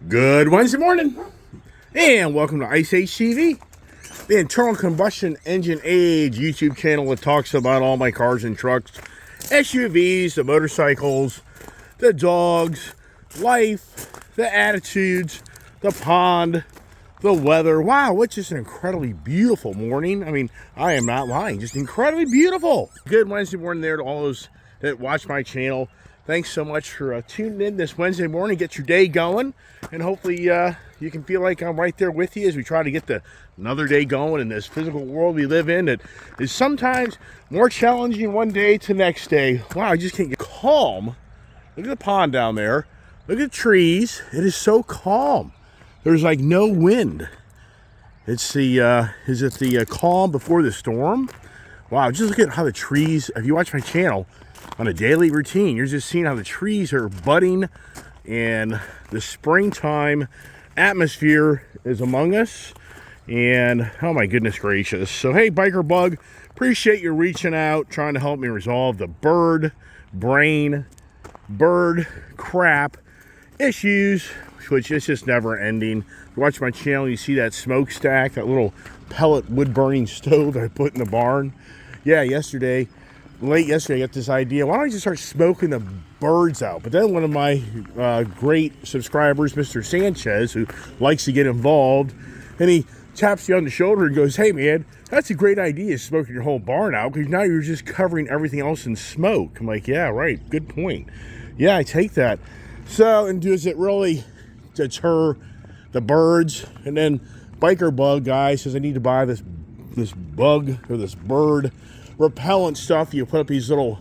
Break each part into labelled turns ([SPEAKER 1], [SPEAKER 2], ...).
[SPEAKER 1] Good Wednesday morning, and welcome to Ice Age TV, the internal combustion engine age YouTube channel that talks about all my cars and trucks, SUVs, the motorcycles, the dogs, life, the attitudes, the pond, the weather. Wow, it's just an incredibly beautiful morning. I mean, I am not lying, just incredibly beautiful. Good Wednesday morning there to all those that watch my channel. Thanks so much for tuning in this Wednesday morning. Get your day going, and hopefully you can feel like I'm right there with you as we try to get another day going in this physical world we live in that is sometimes more challenging one day to the next day. Wow, I just can't get calm. Look at the pond down there. Look at the trees. It is so calm. There's like no wind. It's is it the calm before the storm? Wow, just look at how the trees, if you watch my channel, on a daily routine, you're just seeing how the trees are budding and the springtime atmosphere is among us. And oh my goodness gracious. So hey, Biker Bug, appreciate you reaching out, trying to help me resolve the bird crap issues, which is just never ending. If you watch my channel, you see that smokestack, that little pellet wood burning stove I put in the barn. Yeah, late yesterday, I got this idea. Why don't I just start smoking the birds out? But then one of my great subscribers, Mr. Sanchez, who likes to get involved, and he taps you on the shoulder and goes, "Hey, man, that's a great idea, smoking your whole barn out, because now you're just covering everything else in smoke." I'm like, yeah, right. Good point. Yeah, I take that. So, and does it really deter the birds? And then Biker Bug guy says I need to buy this bug or this bird repellent stuff. You put up these little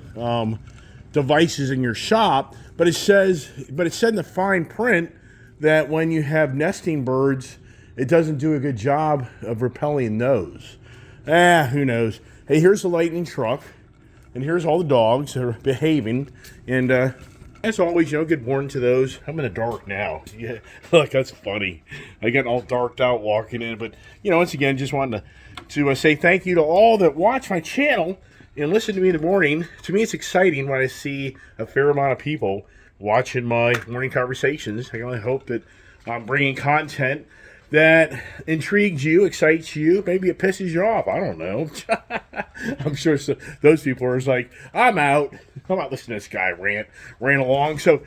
[SPEAKER 1] devices in your shop, but it said in the fine print that when you have nesting birds, it doesn't do a good job of repelling those. Who knows? Hey, here's the lightning truck, and here's all the dogs that are behaving, and as always, good morning to those. I'm in the dark now. Yeah, look, that's funny. I got all darked out walking in, but once again, just wanted to say thank you to all that watch my channel and listen to me in the morning. To me, it's exciting when I see a fair amount of people watching my morning conversations. I can only hope that I'm bringing content that intrigues you, excites you. Maybe it pisses you off. I don't know. I'm sure those people are just like, I'm out. I'm not listening to this guy rant along. So,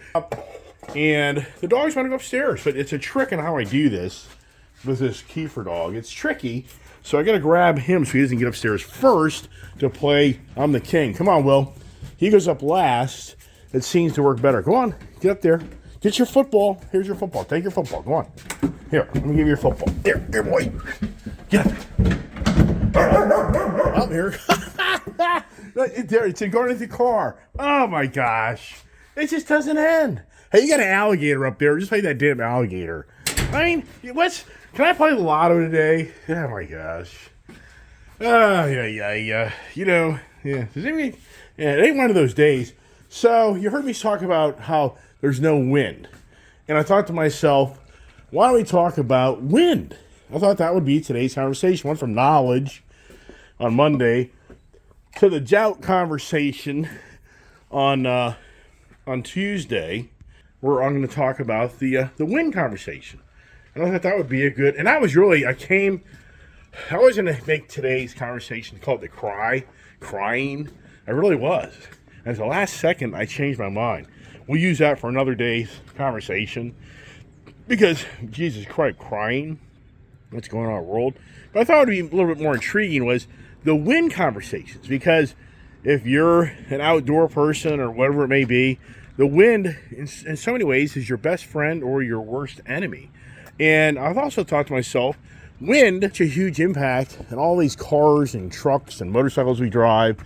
[SPEAKER 1] and the dogs want to go upstairs, but it's a trick on how I do this with this Kiefer dog. It's tricky. So I got to grab him so he doesn't get upstairs first to play I'm the king. Come on, Will. He goes up last. It seems to work better. Go on. Get up there. Get your football. Here's your football. Take your football. Go on. Here, let me give you your football. Here, boy. Get up. I'm here. It's going into the car. Oh, my gosh. It just doesn't end. Hey, you got an alligator up there. Just play that damn alligator. I mean, can I play the lotto today? Oh, my gosh. Yeah. It ain't one of those days. So, you heard me talk about how there's no wind. And I thought to myself, why don't we talk about wind? I thought that would be today's conversation. Went from knowledge on Monday to the drought conversation on Tuesday, where I'm going to talk about the wind conversation. And I thought that would be a good, and I was going to make today's conversation called crying. I really was. And at the last second, I changed my mind. We'll use that for another day's conversation because, Jesus Christ, crying, what's going on in our world. But I thought it would be a little bit more intriguing was the wind conversations, because if you're an outdoor person or whatever it may be, the wind in so many ways is your best friend or your worst enemy. And I've also thought to myself, wind, such a huge impact on all these cars and trucks and motorcycles we drive.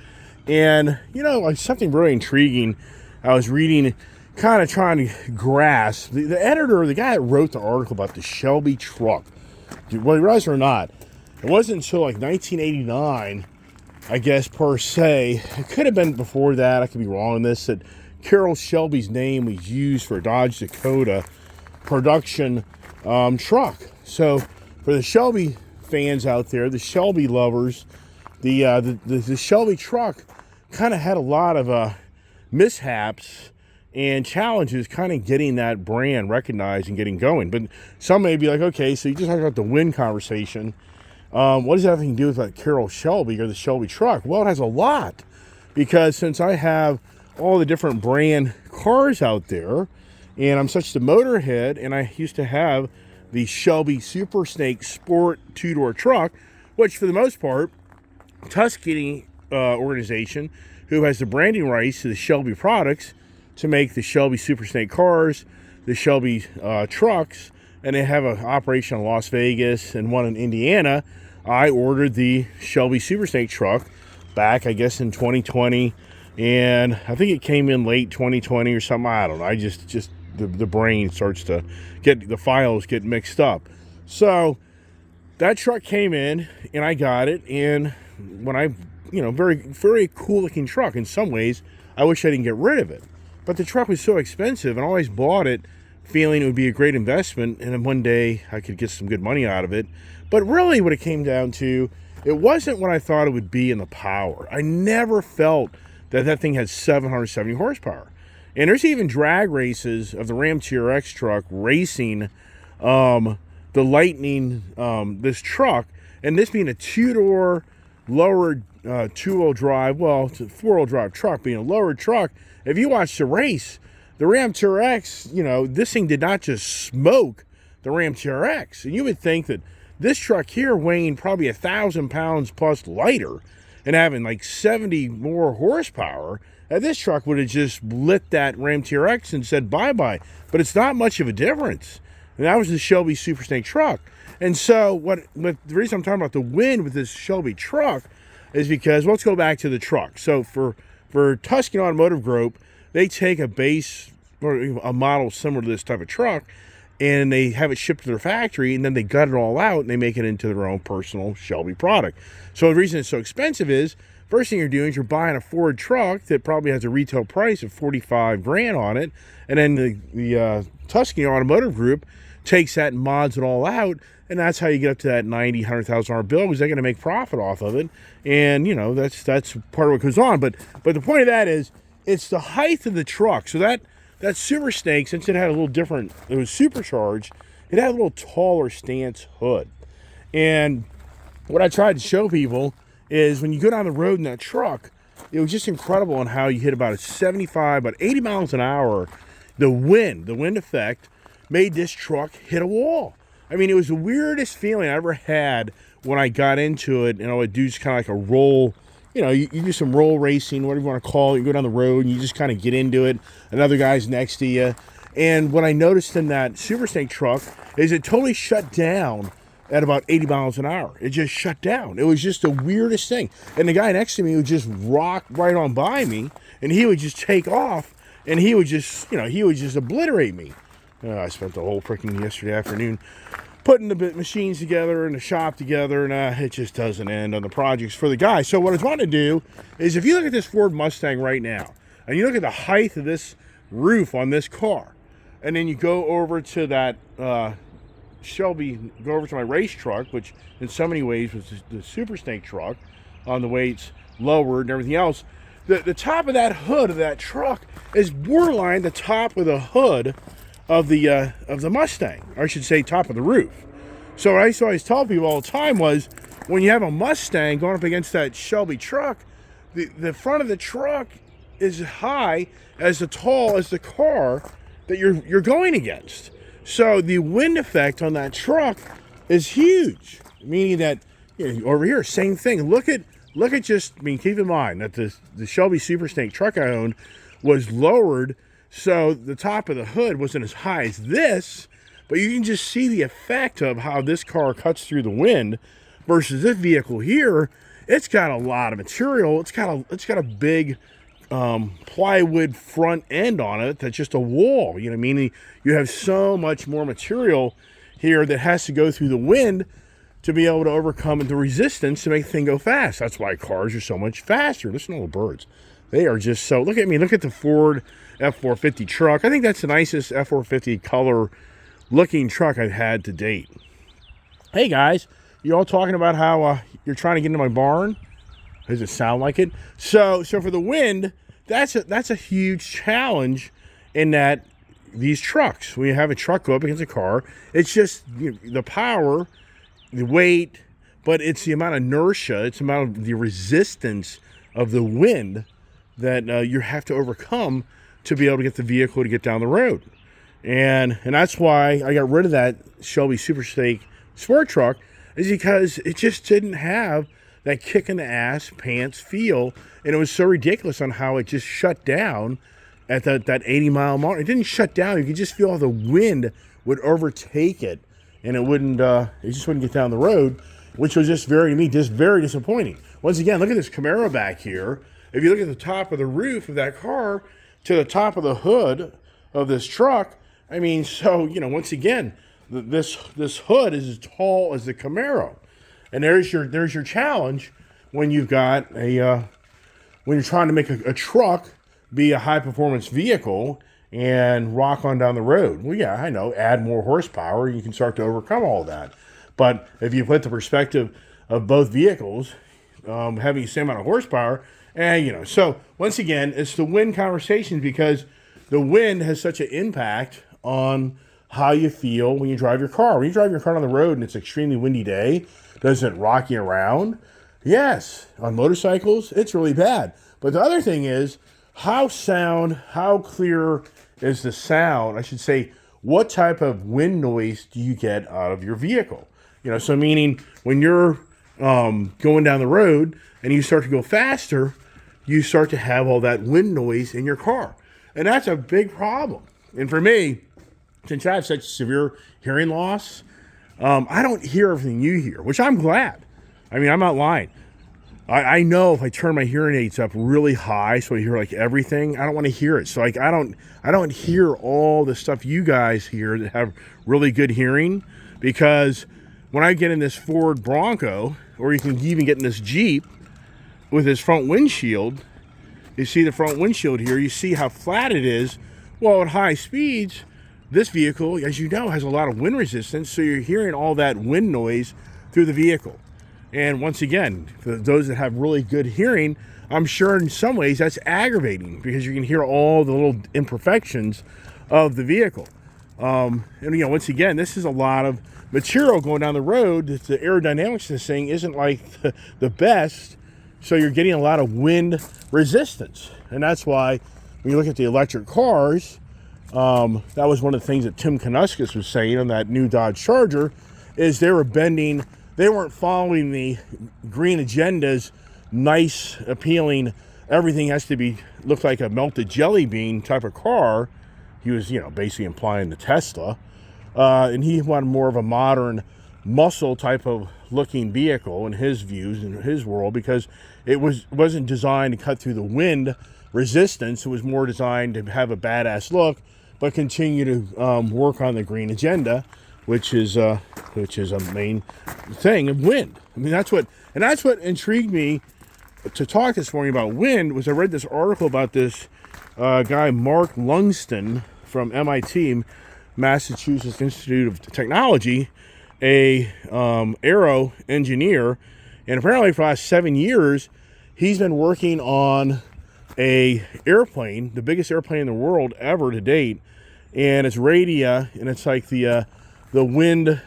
[SPEAKER 1] And, like something really intriguing I was reading, kind of trying to grasp. The editor, the guy that wrote the article about the Shelby truck, whether you realize it or not, it wasn't until like 1989, I guess, per se. It could have been before that. I could be wrong on this, that Carroll Shelby's name was used for a Dodge Dakota production truck. So for the Shelby fans out there, the Shelby lovers, the Shelby truck kind of had a lot of mishaps And challenge is kind of getting that brand recognized and getting going. But some may be like, okay, so you just talked about the wind conversation. What does that have to do with like Carroll Shelby or the Shelby truck? Well, it has a lot, because since I have all the different brand cars out there, and I'm such the motorhead, and I used to have the Shelby Super Snake Sport 2-door truck, which for the most part, Tuscany organization, who has the branding rights to the Shelby products, to make the Shelby Super Snake cars, the Shelby trucks, and they have an operation in Las Vegas and one in Indiana. I ordered the Shelby Super Snake truck back, I guess, in 2020, and I think it came in late 2020 or something. I don't know. I just the brain starts to the files get mixed up. So that truck came in, and I got it, and when I, very, very cool looking truck. In some ways, I wish I didn't get rid of it. But the truck was so expensive, and I always bought it feeling it would be a great investment, and then one day I could get some good money out of it. But really what it came down to, it wasn't what I thought it would be in the power. I never felt that thing had 770 horsepower. And there's even drag races of the Ram TRX truck racing the Lightning, this truck, and this being a 2-door lowered 2-wheel drive, well, it's a 4-wheel drive truck, being a lowered truck. If you watch the race, the Ram TRX, this thing did not just smoke the Ram TRX. And you would think that this truck here, weighing probably 1,000 pounds plus lighter and having like 70 more horsepower, that this truck would have just lit that Ram TRX and said bye-bye. But it's not much of a difference. And that was the Shelby Super Snake truck. And so the reason I'm talking about the wind with this Shelby truck is because, let's go back to the truck. So for Tuscany Automotive Group, they take a base or a model similar to this type of truck, and they have it shipped to their factory, and then they gut it all out, and they make it into their own personal Shelby product. So the reason it's so expensive is, first thing you're doing is you're buying a Ford truck that probably has a retail price of $45,000 on it, and then the Tuscany Automotive Group takes that and mods it all out, and that's how you get up to that $90,000, $100,000 bill, because they're going to make profit off of it. And that's part of what goes on. But the point of that is, it's the height of the truck. So that Super Snake, since it had a little different, it was supercharged, it had a little taller stance hood. And what I tried to show people is, when you go down the road in that truck, it was just incredible on how you hit about 80 miles an hour. The wind effect made this truck hit a wall. I mean, it was the weirdest feeling I ever had when I got into it. It do just kind of like a roll. You do some roll racing, whatever you want to call it. You go down the road and you just kind of get into it. Another guy's next to you. And what I noticed in that Super Snake truck is it totally shut down at about 80 miles an hour. It just shut down. It was just the weirdest thing. And the guy next to me would just rock right on by me, and he would just take off, and he would just obliterate me. I spent the whole freaking yesterday afternoon putting the machines together and the shop together, and it just doesn't end on the projects for the guy. So what I was wanting to do is, if you look at this Ford Mustang right now, and you look at the height of this roof on this car, and then you go over to that Shelby, go over to my race truck, which in so many ways was the Super Snake truck, on the way it's lowered and everything else, the top of that hood of that truck is borderline the top of the hood of the Mustang, or I should say top of the roof. So what I used to always tell people all the time was, when you have a Mustang going up against that Shelby truck, the front of the truck is high as tall as the car that you're going against. So the wind effect on that truck is huge, meaning that over here, same thing. Look at keep in mind that the Shelby Super Snake truck I owned was lowered, so the top of the hood wasn't as high as this, but you can just see the effect of how this car cuts through the wind versus this vehicle here. It's got a lot of material. It's got a big plywood front end on it that's just a wall. You know what I mean? You have so much more material here that has to go through the wind to be able to overcome the resistance to make the thing go fast. That's why cars are so much faster. Listen to all the birds. They are just so... Look at me. Look at the Ford F450 truck. I think that's the nicest F450 color looking truck I've had to date. Hey guys, you all talking about how you're trying to get into my barn? Does it sound like it? So for the wind, that's a huge challenge. in that these trucks, when you have a truck go up against a car, it's just the power, the weight, but it's the amount of inertia, it's the amount of the resistance of the wind that you have to overcome to be able to get the vehicle to get down the road. And that's why I got rid of that Shelby Super Stake sport truck, is because it just didn't have that kick in the ass pants feel. And it was so ridiculous on how it just shut down at that 80 mile mark. It didn't shut down. You could just feel how the wind would overtake it, and it just wouldn't get down the road, which was just very disappointing. Once again, look at this Camaro back here. If you look at the top of the roof of that car to the top of the hood of this truck, I mean, so, once again, this hood is as tall as the Camaro. And there's your challenge when you've got when you're trying to make a truck be a high performance vehicle and rock on down the road. Well, yeah, I know, add more horsepower, you can start to overcome all that. But if you put the perspective of both vehicles having the same amount of horsepower, so once again, it's the wind conversations, because the wind has such an impact on how you feel when you drive your car. When you drive your car on the road and it's an extremely windy day, does it rock you around? Yes. On motorcycles, it's really bad. But the other thing is, how clear is the sound? I should say, what type of wind noise do you get out of your vehicle? So meaning when you're going down the road and you start to go faster, you start to have all that wind noise in your car. And that's a big problem. And for me, since I have such severe hearing loss, I don't hear everything you hear, which I'm glad. I mean, I'm not lying. I know if I turn my hearing aids up really high so I hear like everything, I don't want to hear it. So like I don't hear all the stuff you guys hear that have really good hearing, because when I get in this Ford Bronco, or you can even get in this Jeep with this front windshield, you see the front windshield here, you see how flat it is. Well, at high speeds, this vehicle, as you know, has a lot of wind resistance, so you're hearing all that wind noise through the vehicle. And once again, for those that have really good hearing, I'm sure in some ways that's aggravating, because you can hear all the little imperfections of the vehicle. And once again, this is a lot of material going down the road. The aerodynamics of this thing isn't like the best, so you're getting a lot of wind resistance. And that's why when you look at the electric cars, that was one of the things that Tim Knuskis was saying on that new Dodge Charger, is they weren't following the green agenda's nice, appealing, everything has to look like a melted jelly bean type of car. He was, basically implying the Tesla. And he wanted more of a modern muscle type of looking vehicle in his views, in his world, because it wasn't designed to cut through the wind resistance. It was more designed to have a badass look, but continue to work on the green agenda, which is a main thing of wind. I mean, that's what intrigued me to talk this morning about wind. Was I read this article about this guy Mark Lungston from MIT, Massachusetts Institute of Technology, a aero engineer, and apparently for the last 7 years he's been working on a airplane, the biggest airplane in the world ever to date, and it's Radia, and it's like the wind.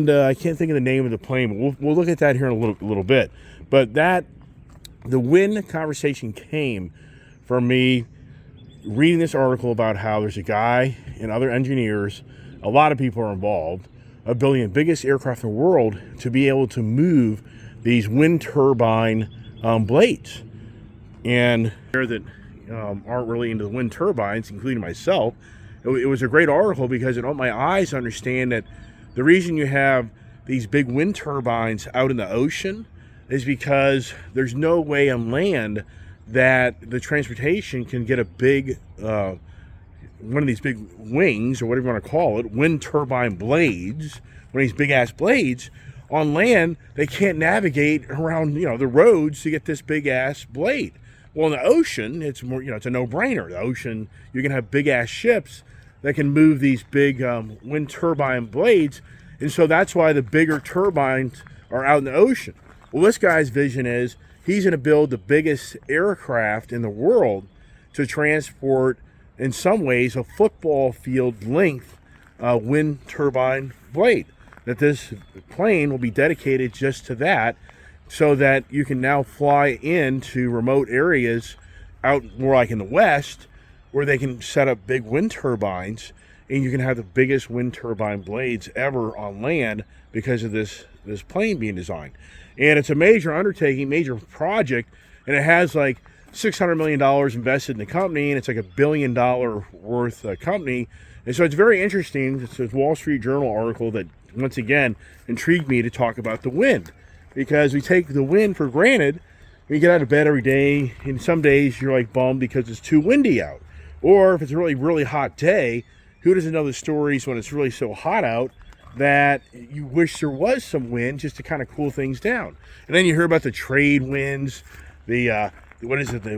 [SPEAKER 1] I can't think of the name of the plane, but we'll look at that here in a little bit. But the wind conversation came from me reading this article about how there's a guy and other engineers, a lot of people are involved, of building the biggest aircraft in the world to be able to move these wind turbine blades. And there that aren't really into the wind turbines, including myself, it was a great article because it opened my eyes to understand that the reason you have these big wind turbines out in the ocean is because there's no way on land that the transportation can get a big, one of these big wings, or whatever you want to call it, wind turbine blades, one of these big ass blades. On land, they can't navigate around, the roads to get this big ass blade. Well, in the ocean, it's more, it's a no-brainer. The ocean, you can have big ass ships that can move these big wind turbine blades, and so that's why the bigger turbines are out in the ocean. Well, this guy's vision is he's going to build the biggest aircraft in the world to transport in some ways, a football field length wind turbine blade. That this plane will be dedicated just to that, so that you can now fly into remote areas out more like in the West, where they can set up big wind turbines, and you can have the biggest wind turbine blades ever on land because of this plane being designed. And it's a major undertaking, major project, and it has like $600 million invested in the company, and it's like $1 billion worth company. And so it's very interesting. It's a Wall Street Journal article that, once again, intrigued me to talk about the wind, because we take the wind for granted. You get out of bed every day, and some days you're like bummed because it's too windy out. Or if it's a really, really hot day, who doesn't know the stories when it's really so hot out that you wish there was some wind just to kind of cool things down. And then you hear about the trade winds, the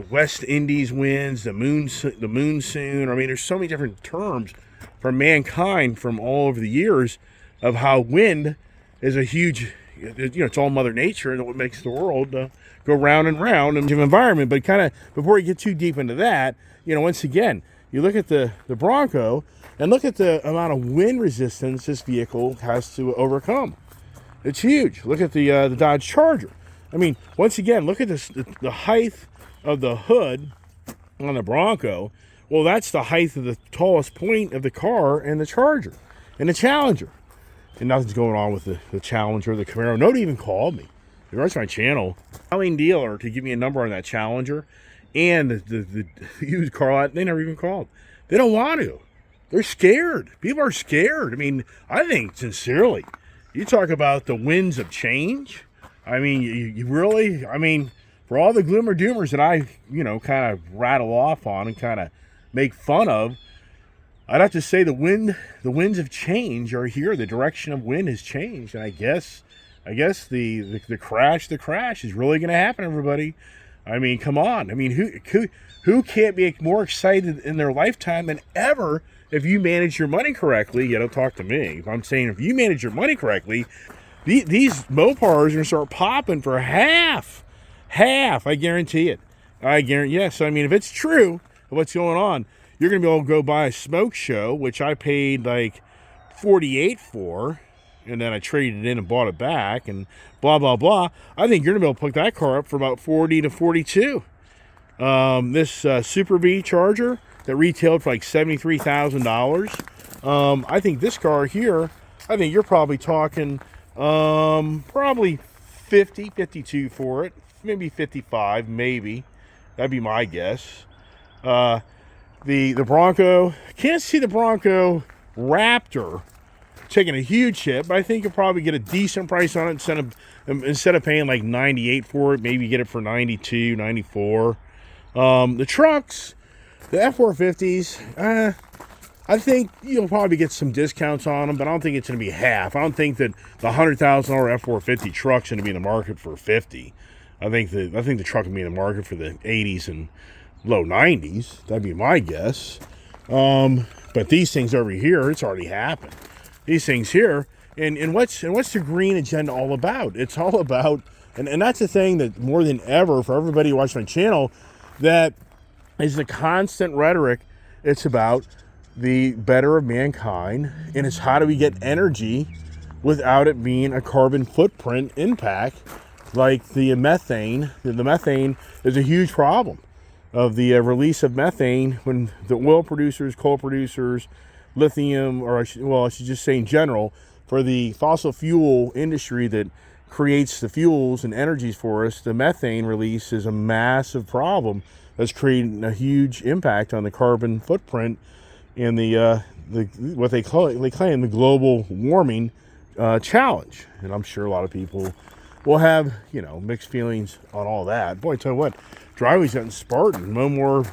[SPEAKER 1] West Indies winds, the monsoon. I mean, there's so many different terms from mankind from all over the years of how wind is a huge, it's all Mother Nature and what makes the world go round and round in the environment. But kind of before you get too deep into that, once again, you look at the Bronco and look at the amount of wind resistance this vehicle has to overcome. It's huge. Look at the Dodge Charger. I mean, once again, look at this, the height of the hood on the Bronco. Well, that's the height of the tallest point of the car and the Charger and the Challenger. And nothing's going on with the Challenger, the Camaro. Nobody even called me. They watch my channel. Telling dealer to give me a number on that Challenger and the used car lot. They never even called. They don't want to. They're scared. People are scared. I mean, I think sincerely, you talk about the winds of change. I mean, you really, I mean, for all the gloomer doomers that I, kind of rattle off on and kind of make fun of, I'd have to say the winds of change are here. The direction of wind has changed, and I guess the crash is really going to happen, everybody. I mean, come on. I mean, who can't be more excited in their lifetime than ever if you manage your money correctly? Don't talk to me. I'm saying if you manage your money correctly, these Mopars are going to start popping for half. I guarantee it. Yes. I mean, if it's true what's going on, you're going to be able to go buy a smoke show, which I paid like $48 for, and then I traded it in and bought it back, and blah, blah, blah. I think you're going to be able to pick that car up for about $40 to $42. This Super B Charger that retailed for like $73,000. I think this car here, I think you're probably talking probably 50, 52 for it. Maybe 55, maybe. That'd be my guess. The Bronco, can't see the Bronco Raptor taking a huge hit, but I think you'll probably get a decent price on it instead of paying like $98 for it. Maybe get it for $92, $94. The trucks, the F450s, I think you'll probably get some discounts on them, but I don't think it's going to be half. I don't think that the $100,000 F450 truck's going to be in the market for $50. I think the truck will be in the market for the 80s and low 90s. That'd be my guess. But these things over here, it's already happened. These things here, and what's the green agenda all about? It's all about, and that's the thing that more than ever for everybody watching my channel, that is the constant rhetoric. It's about the better of mankind, and it's how do we get energy without it being a carbon footprint impact like the methane. The methane is a huge problem of the release of methane when the oil producers, coal producers, lithium, or I should just say in general, for the fossil fuel industry that creates the fuels and energies for us, the methane release is a massive problem that's creating a huge impact on the carbon footprint and the what they claim the global warming challenge. And I'm sure a lot of people will have mixed feelings on all that. Boy, I tell you what, driving's gotten Spartan. No more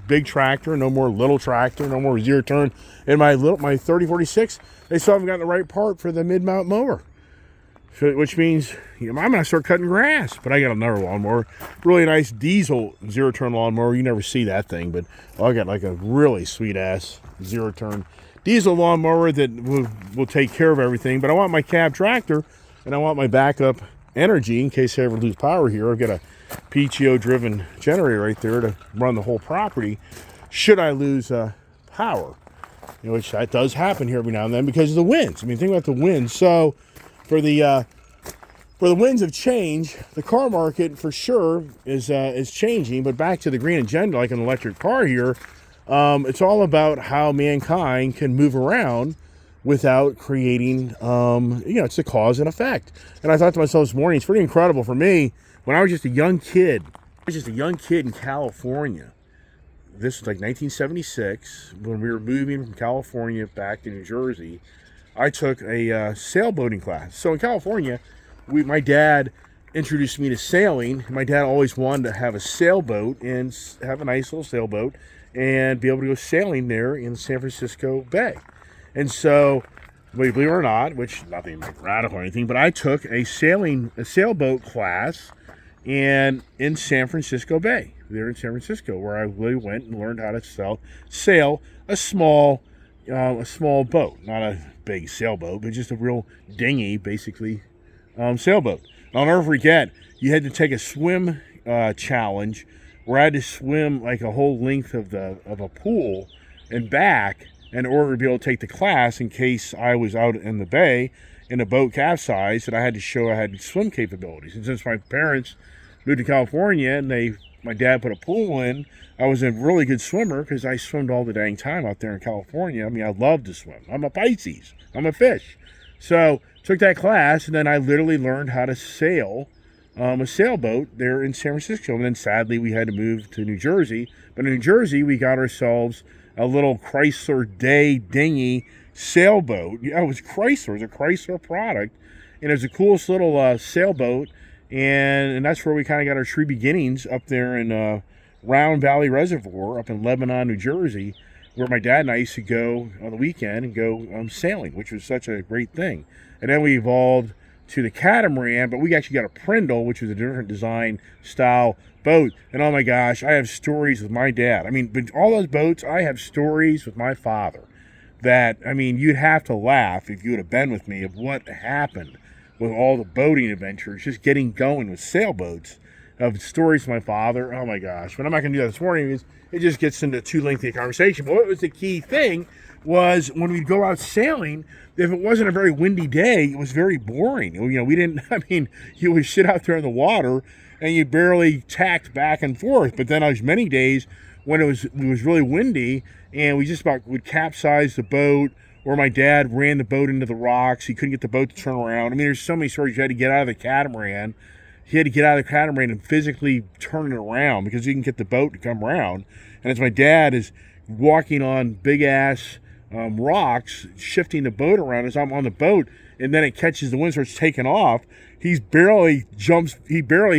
[SPEAKER 1] big tractor, no more little tractor, no more zero turn. In my 3046, they still haven't gotten the right part for the mid-mount mower. So, which means I'm going to start cutting grass. But I got another lawnmower, really nice diesel zero-turn lawnmower. You never see that thing, but I got like a really sweet-ass zero-turn diesel lawnmower that will take care of everything. But I want my cab tractor, and I want my backup energy in case I ever lose power here. I've got a PTO-driven generator right there to run the whole property. Should I lose power, which that does happen here every now and then because of the winds. I mean, think about the winds. So for the winds of change, the car market for sure is changing. But back to the green agenda, like an electric car here, it's all about how mankind can move around without creating, it's a cause and effect. And I thought to myself this morning, it's pretty incredible for me. When I was just a young kid, in California. This was like 1976 when we were moving from California back to New Jersey. I took a sailboating class. So in California, my dad introduced me to sailing. My dad always wanted to have a sailboat and have a nice little sailboat and be able to go sailing there in San Francisco Bay. And so, believe it or not, which nothing like radical or anything, but I took a sailboat class in San Francisco Bay, there in San Francisco, where I really went and learned how to sail a small boat, not a big sailboat, but just a real dinghy, basically, sailboat. I'll never forget, you had to take a swim challenge where I had to swim like a whole length of a pool and back in order to be able to take the class in case I was out in the bay and a boat capsized, and I had to show I had swim capabilities. And since my parents moved to California and my dad put a pool in, I was a really good swimmer because I swam all the dang time out there in California. I mean, I love to swim. I'm a Pisces. I'm a fish. So took that class, and then I literally learned how to sail a sailboat there in San Francisco. And then sadly, we had to move to New Jersey. But in New Jersey, we got ourselves a little Chrysler Day dinghy sailboat. Yeah, it was Chrysler. It was a Chrysler product. And it was the coolest little sailboat. And that's where we kind of got our true beginnings up there in Round Valley Reservoir up in Lebanon, New Jersey, where my dad and I used to go on the weekend and go sailing, which was such a great thing. And then we evolved to the catamaran, but we actually got a Prindle, which was a different design style boat. And oh my gosh, I have stories with my dad. I mean, but all those boats, I have stories with my father that, I mean, you'd have to laugh if you would have been with me of what happened with all the boating adventures, just getting going with sailboats, of stories with my father. Oh my gosh. But I'm not going to do that this morning because it just gets into too lengthy a conversation. But what was the key thing was when we'd go out sailing, if it wasn't a very windy day, it was very boring. You know, you would sit out there in the water and you barely tacked back and forth. But then there was many days when it was really windy and we just about would capsize the boat, or my dad ran the boat into the rocks. He couldn't get the boat to turn around. I mean, there's so many stories. You had to get out of the catamaran. He had to get out of the catamaran and physically turn it around because you can get the boat to come around. And as my dad is walking on big-ass rocks, shifting the boat around as I'm on the boat, and then it catches the wind, starts taking off, he barely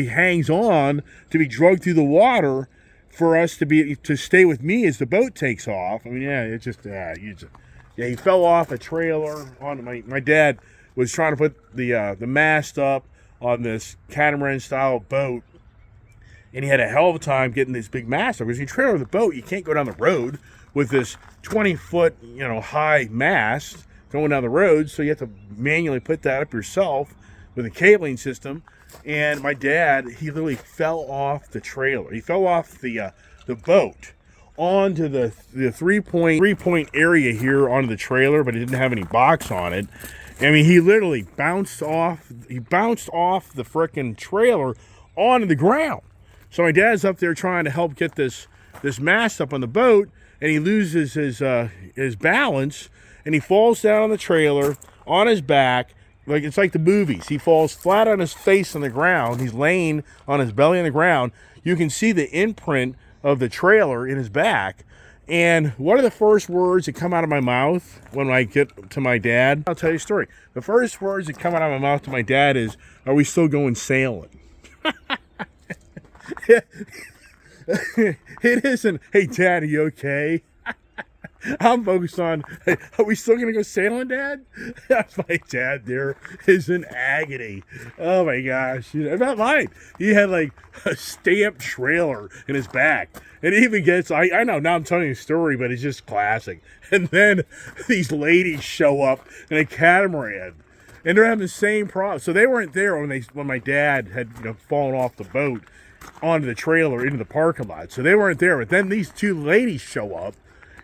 [SPEAKER 1] hangs on to be dragged through the water for us to stay with me as the boat takes off. I mean, yeah, it's just, he fell off a trailer. My dad was trying to put the mast up on this catamaran-style boat, and he had a hell of a time getting this big mast up. Because you trailer the boat, you can't go down the road with this 20-foot, high mast going down the road, so you have to manually put that up yourself with a cabling system. And my dad, he literally fell off the trailer. He fell off the boat onto the three-point area here onto the trailer, but it didn't have any box on it. I mean, he literally bounced off the frickin' trailer onto the ground. So my dad's up there trying to help get this mast up on the boat, and he loses his balance, and he falls down on the trailer on his back. Like, it's like the movies. He falls flat on his face on the ground. He's laying on his belly on the ground. You can see the imprint of the trailer in his back. And what are the first words that come out of my mouth when I get to my dad? I'll tell you a story. The first words that come out of my mouth to my dad is, "Are we still going sailing?" It isn't, "Hey, Dad, are you okay?" I'm focused on, "Hey, are we still going to go sailing, Dad?" My dad there is in agony. Oh my gosh. About mine. He had like a stamped trailer in his back. And it even gets, I know, now I'm telling you a story, but it's just classic. And then these ladies show up in a catamaran. And they're having the same problem. So they weren't there when my dad had fallen off the boat onto the trailer into the parking lot. So they weren't there. But then these two ladies show up.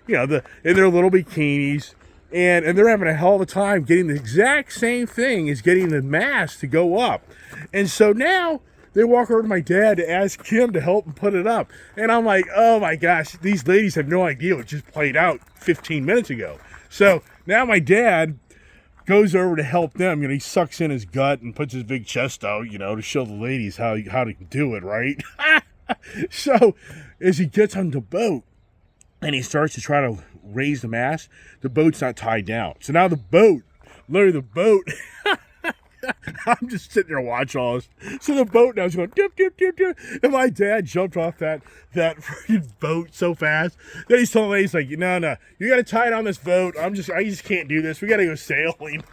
[SPEAKER 1] in their little bikinis. And they're having a hell of a time getting the exact same thing as getting the mast to go up. And so now they walk over to my dad to ask him to help them put it up. And I'm like, oh my gosh, these ladies have no idea what just played out 15 minutes ago. So now my dad goes over to help them. He sucks in his gut and puts his big chest out, to show the ladies how to do it, right? So as he gets on the boat and he starts to try to raise the mast, the boat's not tied down. So now the boat, I'm just sitting there watching all this. So the boat now is going dip, dip, dip, dip. And my dad jumped off that freaking boat so fast. Then he's telling the ladies, like, no, you got to tie it on this boat. I just can't do this. We got to go sailing.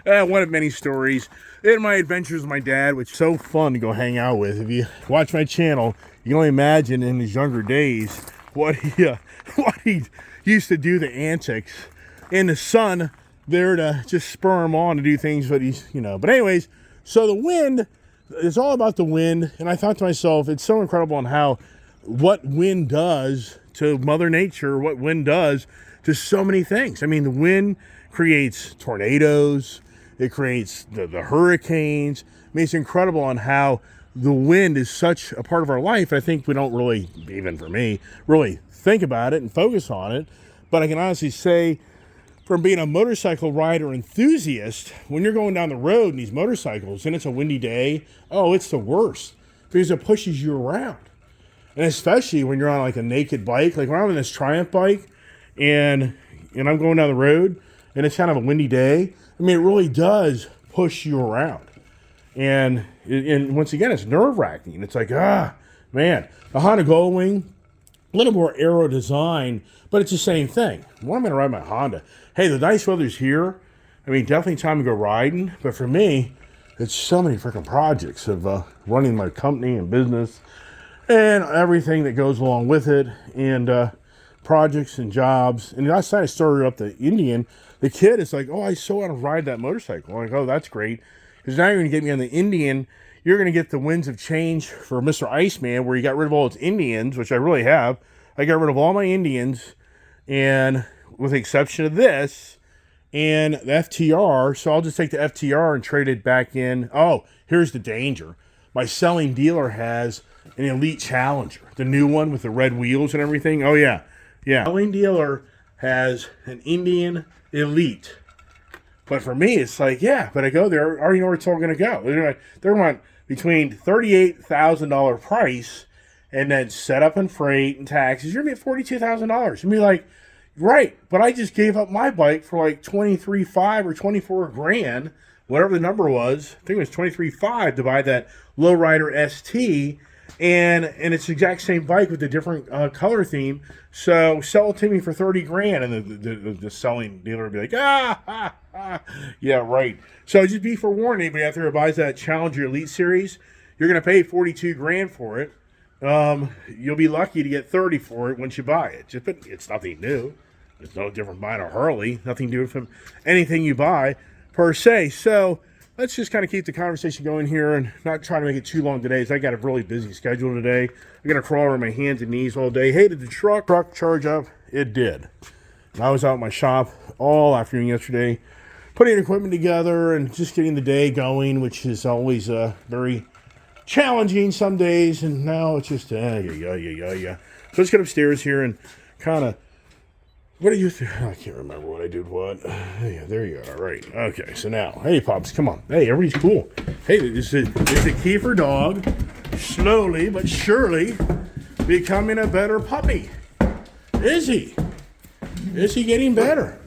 [SPEAKER 1] One of many stories in my adventures with my dad, which is so fun to go hang out with. If you watch my channel, you can only imagine in his younger days what he used to do, the antics, and the son there to just spur him on to do things. But but anyways, so the wind is all about the wind. And I thought to myself, it's so incredible on what wind does to Mother Nature, what wind does to so many things. I mean, the wind creates tornadoes, it creates the hurricanes. I mean, it's incredible on how the wind is such a part of our life. I think we don't really, even for me, really think about it and focus on it. But I can honestly say, from being a motorcycle rider enthusiast, when you're going down the road in these motorcycles and it's a windy day, it's the worst because it pushes you around. And especially when you're on like a naked bike, like when I'm on this Triumph bike and I'm going down the road and it's kind of a windy day, I mean, it really does push you around. And once again, it's nerve-wracking. It's like, man, the Honda Goldwing, a little more aero design, but it's the same thing. When I'm going to ride my Honda, hey, the nice weather's here. I mean, definitely time to go riding. But for me, it's so many freaking projects of running my company and business and everything that goes along with it, and projects and jobs. And last night I started up the Indian. The kid is like, I so want to ride that motorcycle. I'm like, that's great. Because now you're going to get me on the Indian. You're going to get the winds of change for Mr. Iceman, where you got rid of all its Indians, which I really have. I got rid of all my Indians, and with the exception of this and the FTR. So I'll just take the FTR and trade it back in. Oh, here's the danger. My selling dealer has an Elite Challenger, the new one with the red wheels and everything. Oh, yeah. Selling dealer has an Indian Elite. But for me, it's like, but I go there, I already know where it's all going to go. They're going between $38,000 price and then setup and freight and taxes. You're going to be at $42,000. You'll be like, right, but I just gave up my bike for like $23,500 or $24,000, whatever the number was. I think it was $23,500 to buy that Lowrider ST, and it's the exact same bike with a different color theme. So sell it to me for $30,000, and the selling dealer would be like, yeah, right. So just be forewarned, anybody out there who buys that Challenger Elite Series, you're going to pay $42,000 for it. You'll be lucky to get $30,000 for it once you buy it. But it's nothing new. It's no different buying a Harley. Nothing to do with anything you buy per se. So let's just kind of keep the conversation going here and not try to make it too long today, as I got a really busy schedule today. I got to crawl over my hands and knees all day. Hey, did the truck charge up? It did. And I was out in my shop all afternoon yesterday, putting equipment together and just getting the day going, which is always very challenging some days. And now it's just, So let's get upstairs here and kind of, what do you think? I can't remember what I did what. Yeah, there you are. Right. Okay, so now, hey, Pops, come on. Hey, everybody's cool. Hey, this is the Kiefer dog, slowly but surely becoming a better puppy. Is he? Is he getting better?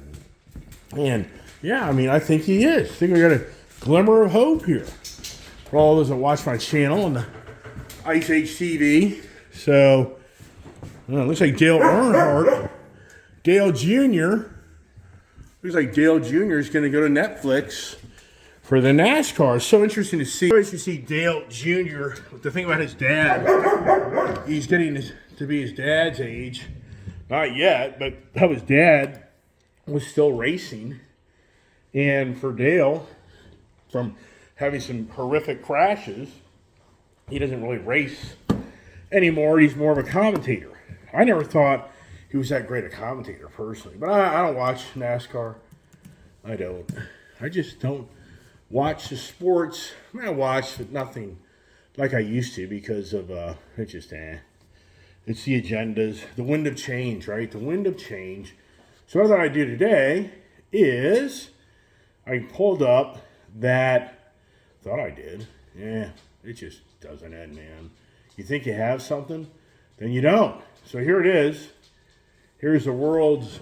[SPEAKER 1] And, yeah, I mean, I think he is. I think we got a glimmer of hope here for all those that watch my channel on the Ice Age TV. So, it looks like Dale Jr. Looks like Dale Jr. is going to go to Netflix for the NASCAR. It's so interesting to see. You see Dale Jr. The thing about his dad, he's getting to be his dad's age. Not yet, but how his dad was still racing. And for Dale, from having some horrific crashes, he doesn't really race anymore. He's more of a commentator. I never thought he was that great a commentator personally. But I don't watch NASCAR. I don't. I just don't watch the sports. I mean, I watch, but nothing like I used to because of it's just It's the agendas, the wind of change, right? The wind of change. So what I do today is I pulled up that, thought I did. Yeah, it just doesn't end, man. You think you have something, then you don't. So here it is. Here's the world's,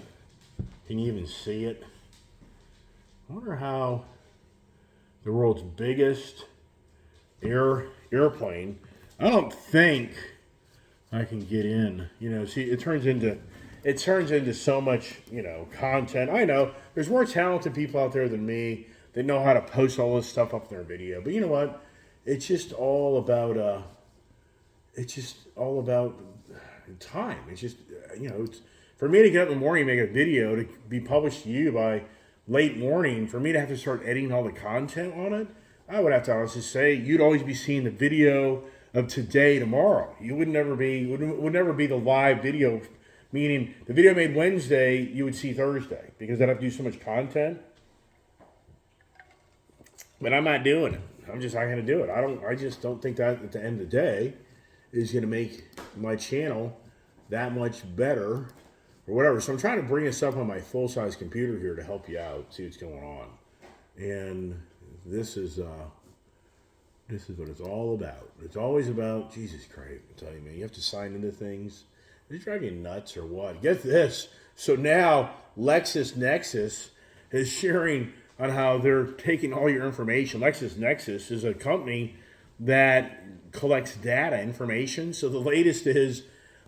[SPEAKER 1] can you even see it? I wonder how the world's biggest airplane. I don't think I can get in. You know, see, it turns into so much, you know, content. I know there's more talented people out there than me that know how to post all this stuff up in their video. But you know what? It's just all about time. It's just it's for me to get up in the morning and make a video to be published to you by late morning. For me to have to start editing all the content on it, I would have to honestly say you'd always be seeing the video of today tomorrow. You would never be the live video, meaning the video made Wednesday you would see Thursday because I'd have to do so much content. But I'm not doing it. I'm just not going to do it. I just don't think that at the end of the day is going to make my channel that much better or whatever. So I'm trying to bring this up on my full-size computer here to help you out, see what's going on. And this is what it's all about. It's always about, Jesus Christ, I tell you, man, you have to sign into things. Does it drive you nuts or what? Get this. So now LexisNexis is sharing on how they're taking all your information. LexisNexis is a company that collects data, information. So the latest is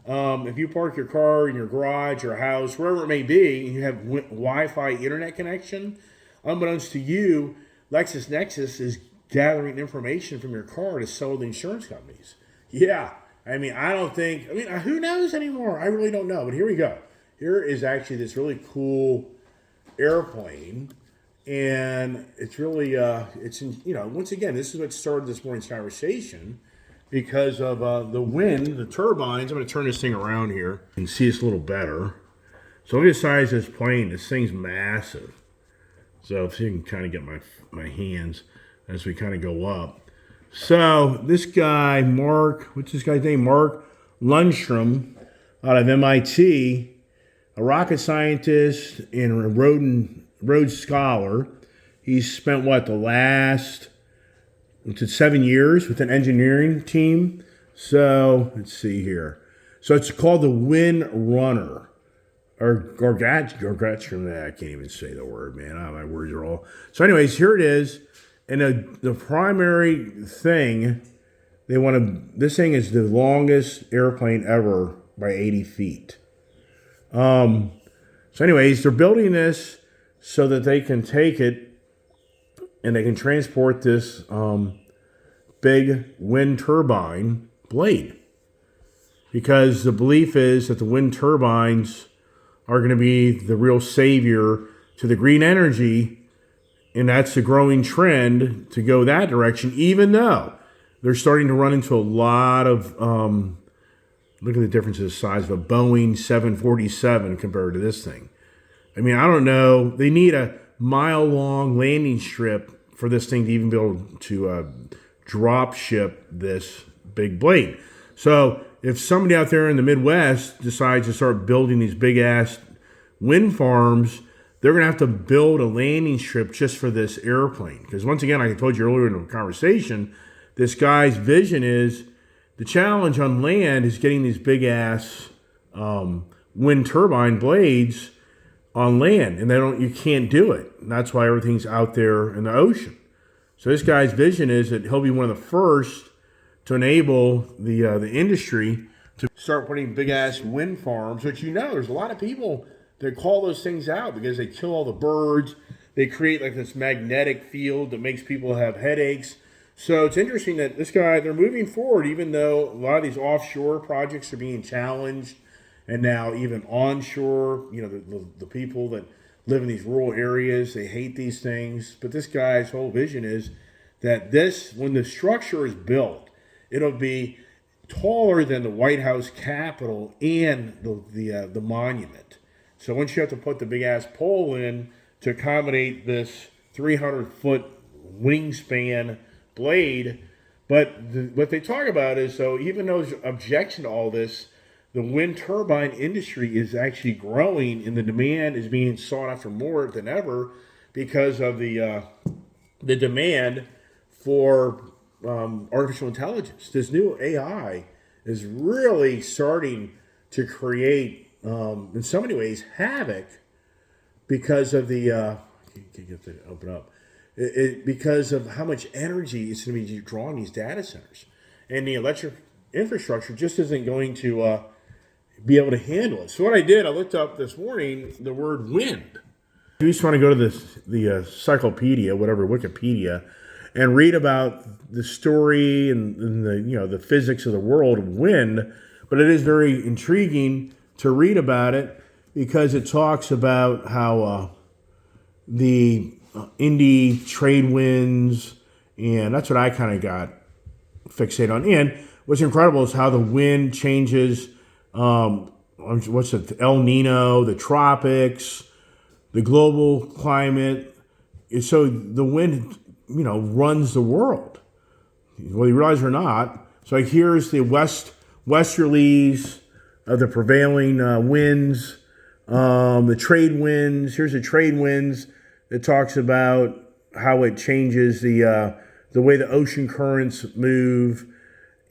[SPEAKER 1] if you park your car in your garage or house, wherever it may be, and you have Wi-Fi internet connection, unbeknownst to you, LexisNexis is gathering information from your car to sell to insurance companies. Yeah. I mean, who knows anymore? I really don't know. But here we go. Here is actually this really cool airplane. And it's really, once again, this is what started this morning's conversation because of the wind, the turbines. I'm going to turn this thing around here and see this a little better. So look at the size of this plane. This thing's massive. So if you can kind of get my hands as we kind of go up. So this guy, what's this guy's name? Mark Lundstrom out of MIT, a rocket scientist and a Rhodes Scholar. He's spent the last 7 years with an engineering team. So let's see here. So it's called the Wind Runner, or Gargatrum. I can't even say the word, man. My words are all. So, anyways, here it is. And the primary thing this thing is the longest airplane ever by 80 feet. So, anyways, they're building this so that they can take it and they can transport this big wind turbine blade. Because the belief is that the wind turbines are going to be the real savior to the green energy, and that's the growing trend to go that direction, even though they're starting to run into a lot of, look at the difference in the size of a Boeing 747 compared to this thing. I mean, I don't know. They need a mile-long landing strip for this thing to even be able to drop ship this big blade. So if somebody out there in the Midwest decides to start building these big-ass wind farms, they're going to have to build a landing strip just for this airplane. Because once again, like I told you earlier in the conversation, this guy's vision is the challenge on land is getting these big-ass wind turbine blades on land, and you can't do it. And that's why everything's out there in the ocean. So this guy's vision is that he'll be one of the first to enable the industry to start putting big ass wind farms. Which there's a lot of people that call those things out because they kill all the birds. They create like this magnetic field that makes people have headaches. So it's interesting that this guy, they're moving forward, even though a lot of these offshore projects are being challenged. And now even onshore, the people that live in these rural areas, they hate these things. But this guy's whole vision is that when the structure is built, it'll be taller than the White House Capitol and the monument. So once you have to put the big ass pole in to accommodate this 300-foot wingspan blade, but what they talk about is, so even though there's objection to all this, the wind turbine industry is actually growing, and the demand is being sought after more than ever because of the demand for artificial intelligence. This new AI is really starting to create, in so many ways, havoc because of the. Can get to open up. Because of how much energy is going to be drawing these data centers, and the electric infrastructure just isn't going to be able to handle it. So what I did, I looked up this morning the word wind. You just want to go to the encyclopedia, whatever, Wikipedia, and read about the story and the physics of the world of wind. But it is very intriguing to read about it because it talks about how the Indy trade winds, and that's what I kind of got fixated on. And what's incredible is how the wind changes. What's it? El Nino, the tropics, the global climate. So the wind, runs the world, whether you realize it or not. So here's the westerlies of the prevailing winds, the trade winds. Here's the trade winds. It talks about how it changes the way the ocean currents move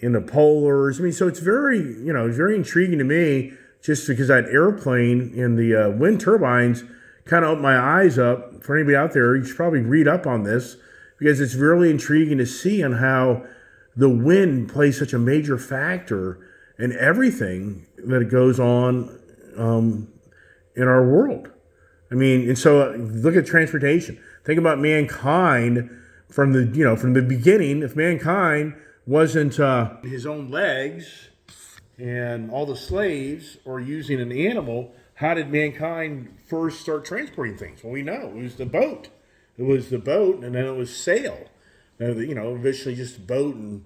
[SPEAKER 1] in the polars. I mean, so it's very, very intriguing to me, just because that airplane and the wind turbines kind of opened my eyes up. For anybody out there, you should probably read up on this, because it's really intriguing to see on how the wind plays such a major factor in everything that goes on in our world. I mean, and so look at transportation. Think about mankind from the beginning. If mankind wasn't his own legs and all the slaves, or using an animal, how did mankind first start transporting things? Well, we know it was the boat. It was the boat, and then it was sail. Eventually just a boat and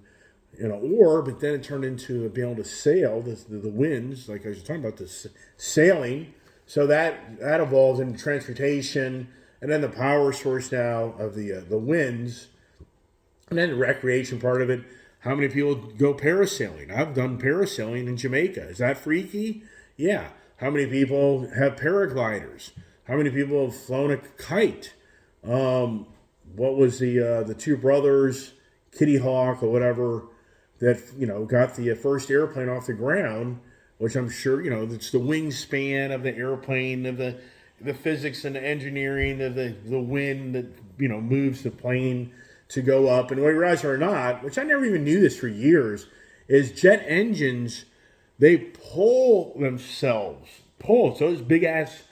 [SPEAKER 1] an oar, but then it turned into being able to sail, the winds, like I was talking about, this sailing. So that evolved into transportation, and then the power source now of the winds, and then the recreation part of it. How many people go parasailing? I've done parasailing in Jamaica. Is that freaky? Yeah. How many people have paragliders? How many people have flown a kite? What was the two brothers, Kitty Hawk or whatever, that got the first airplane off the ground? Which I'm sure, it's the wingspan of the airplane, of the physics and the engineering of the wind that, moves the plane to go up. And whether you realize it or not, which I never even knew this for years, is jet engines, they pull themselves. So those big ass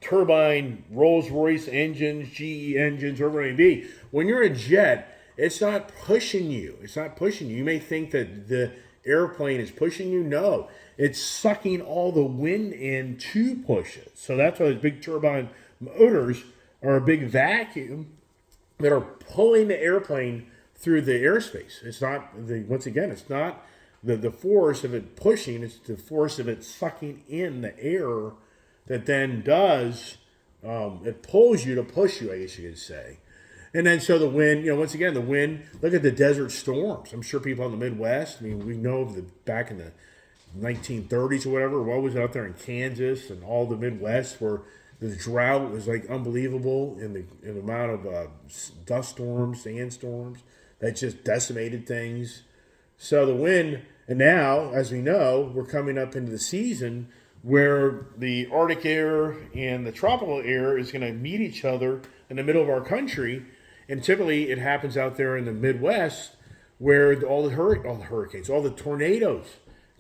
[SPEAKER 1] turbine, Rolls-Royce engines, GE engines, whatever it may be, when you're a jet, it's not pushing you. You may think that the airplane is pushing you. No, it's sucking all the wind in to push it. So that's why those big turbine motors are a big vacuum that are pulling the airplane through the airspace. It's not it's not the force of it pushing, it's the force of it sucking in the air that then does, it pulls you to push you, I guess you could say. And then so the wind, once again, the wind, look at the desert storms. I'm sure people in the Midwest, we know of back in the 1930s or whatever, what was out there in Kansas and all the Midwest, where the drought was like unbelievable in the amount of dust storms, sandstorms that just decimated things. So the wind, and now, as we know, we're coming up into the season where the Arctic air and the tropical air is going to meet each other in the middle of our country. And typically it happens out there in the Midwest, where all the hurricanes, all the tornadoes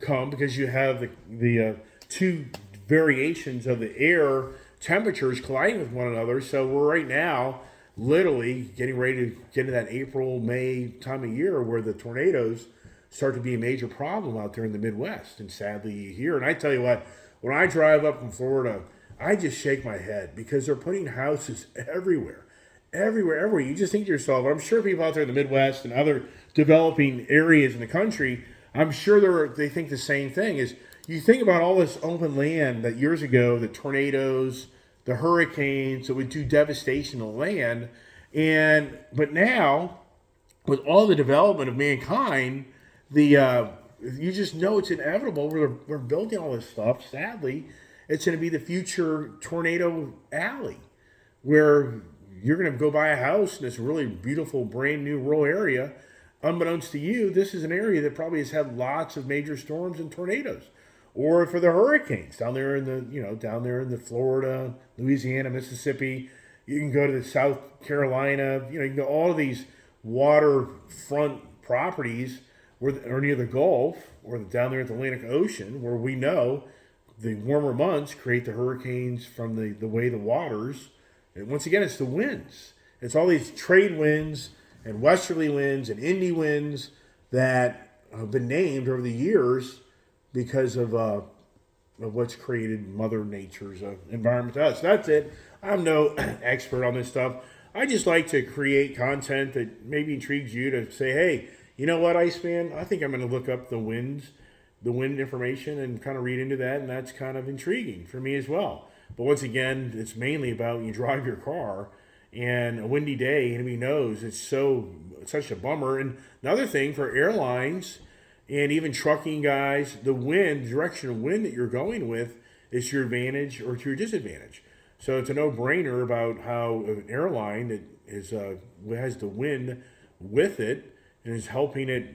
[SPEAKER 1] come, because you have the two variations of the air temperatures colliding with one another. So we're right now literally getting ready to get into that April, May time of year where the tornadoes start to be a major problem out there in the Midwest. And sadly, you hear, and I tell you what, when I drive up from Florida, I just shake my head, because they're putting houses everywhere. You just think to yourself, I'm sure people out there in the Midwest and other developing areas in the country I'm sure they think the same thing. Is you think about all this open land that years ago, the tornadoes, the hurricanes that would do devastation to land, but now with all the development of mankind, you just know it's inevitable. We're building all this stuff. Sadly, it's going to be the future tornado alley, where you're going to go buy a house in this really beautiful, brand new rural area. Unbeknownst to you, this is an area that probably has had lots of major storms and tornadoes. Or for the hurricanes down there in the Florida, Louisiana, Mississippi. You can go to the South Carolina. You can go all of these waterfront properties where are near the Gulf or down there at the Atlantic Ocean, where we know the warmer months create the hurricanes from the way the waters. And once again, it's the winds. It's all these trade winds and westerly winds and indie winds that have been named over the years because of what's created Mother Nature's environment to us. That's it. I'm no expert on this stuff. I just like to create content that maybe intrigues you to say, hey, you know what, Iceman? I think I'm going to look up the wind information and kind of read into that, and that's kind of intriguing for me as well. But once again, it's mainly about you drive your car, and a windy day, enemy knows it's such a bummer. And another thing for airlines and even trucking guys, the direction of wind that you're going with is to your advantage or to your disadvantage. So it's a no-brainer about how an airline that has the wind with it and is helping it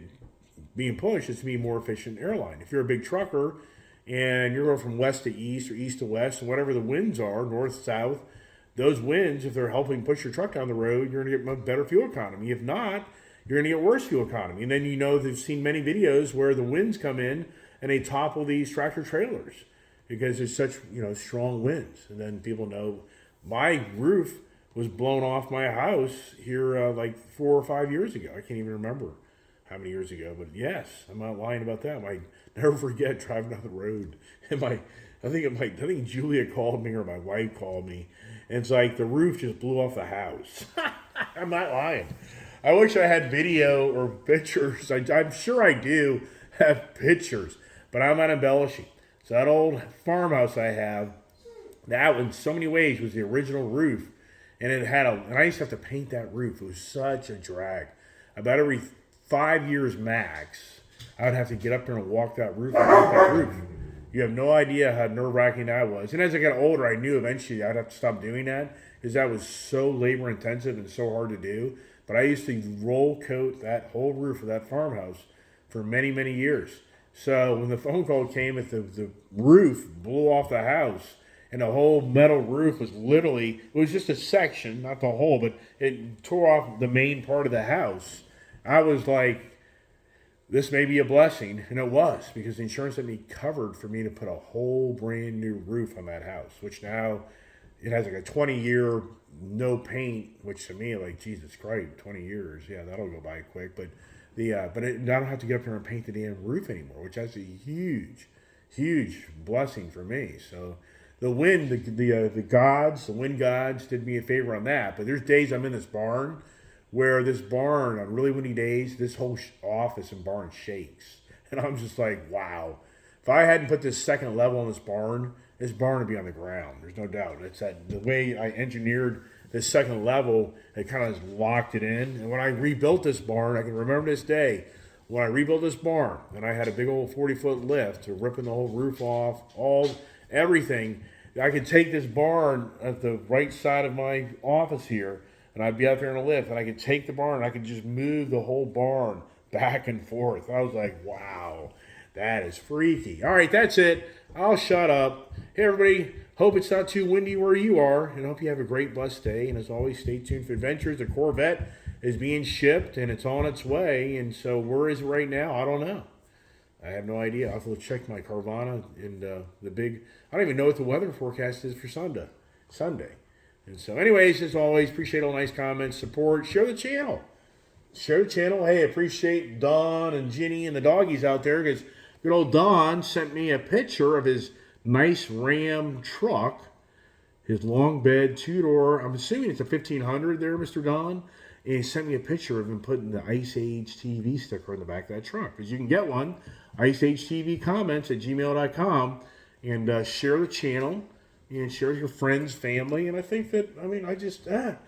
[SPEAKER 1] being pushed, it's to be a more efficient airline. If you're a big trucker and you're going from west to east or east to west, and whatever the winds are, north, south, those winds, if they're helping push your truck down the road, you're going to get much better fuel economy. If not, you're going to get worse fuel economy. And then they've seen many videos where the winds come in and they topple these tractor trailers because there's such strong winds. And then people know my roof was blown off my house here like 4 or 5 years ago. I can't even remember how many years ago, but yes, I'm not lying about that. I never forget driving down the road, and I think Julia called me or my wife called me, and it's like the roof just blew off the house. I'm not lying. I wish I had video or pictures. I'm sure I do have pictures, but I'm not embellishing. So that old farmhouse I have, that in so many ways was the original roof, and and I used to have to paint that roof. It was such a drag. About every 5 years max, I would have to get up there and walk that roof and paint that roof. You have no idea how nerve-wracking that was. And as I got older, I knew eventually I'd have to stop doing that because that was so labor-intensive and so hard to do. But I used to roll coat that whole roof of that farmhouse for many, many years. So when the phone call came that the roof blew off the house and the whole metal roof was it was just a section, not the whole, but it tore off the main part of the house, I was like, this may be a blessing. And it was, because the insurance had me covered for me to put a whole brand new roof on that house, which now it has like a 20-year no paint, which to me, like, Jesus Christ, 20 years. Yeah, that'll go by quick. But I don't have to get up there and paint the damn roof anymore, which that's a huge, huge blessing for me. So the wind, the wind gods did me a favor on that. But there's days I'm in this barn where on really windy days, this whole office and barn shakes. And I'm just like, wow. If I hadn't put this second level on this barn would be on the ground. There's no doubt. It's the way I engineered this second level, it kind of locked it in. And when I rebuilt this barn, I can remember this day, when I rebuilt this barn, and I had a big old 40-foot lift to ripping the whole roof off, everything. I could take this barn at the right side of my office here, and I'd be out there in a lift, and I could take the barn, and I could just move the whole barn back and forth. I was like, wow, that is freaky. All right, that's it. I'll shut up. Hey, everybody, hope it's not too windy where you are, and hope you have a great, blessed day. And as always, stay tuned for adventures. The Corvette is being shipped, and it's on its way. And so where is it right now? I don't know. I have no idea. I'll have to check my Carvana and I don't even know what the weather forecast is for Sunday. And so anyways, as always, appreciate all nice comments, support, share the channel. Hey, appreciate Don and Ginny and the doggies out there, because good old Don sent me a picture of his nice Ram truck his long bed, two-door. I'm assuming it's a 1500 there, Mr. Don. And he sent me a picture of him putting the Ice Age TV sticker on the back of that truck. Because you can get one, Ice Age TV comments at gmail.com, and share the channel and share with your friends, family. And I think that,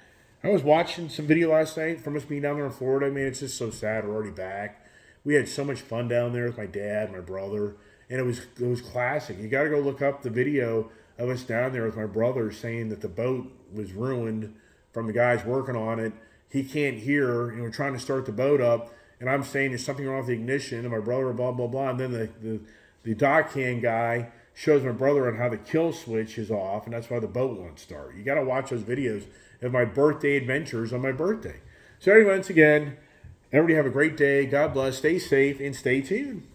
[SPEAKER 1] I was watching some video last night from us being down there in Florida. Man, it's just so sad we're already back. We had so much fun down there with my dad, my brother, and it was classic. You got to go look up the video of us down there with my brother saying that the boat was ruined from the guys working on it. He can't hear, we're trying to start the boat up, and I'm saying there's something wrong with the ignition, and my brother, blah, blah, blah. And then the dock hand guy shows my brother on how the kill switch is off, and that's why the boat won't start. You got to watch those videos of my birthday adventures on my birthday. So anyway, once again, everybody have a great day. God bless. Stay safe and stay tuned.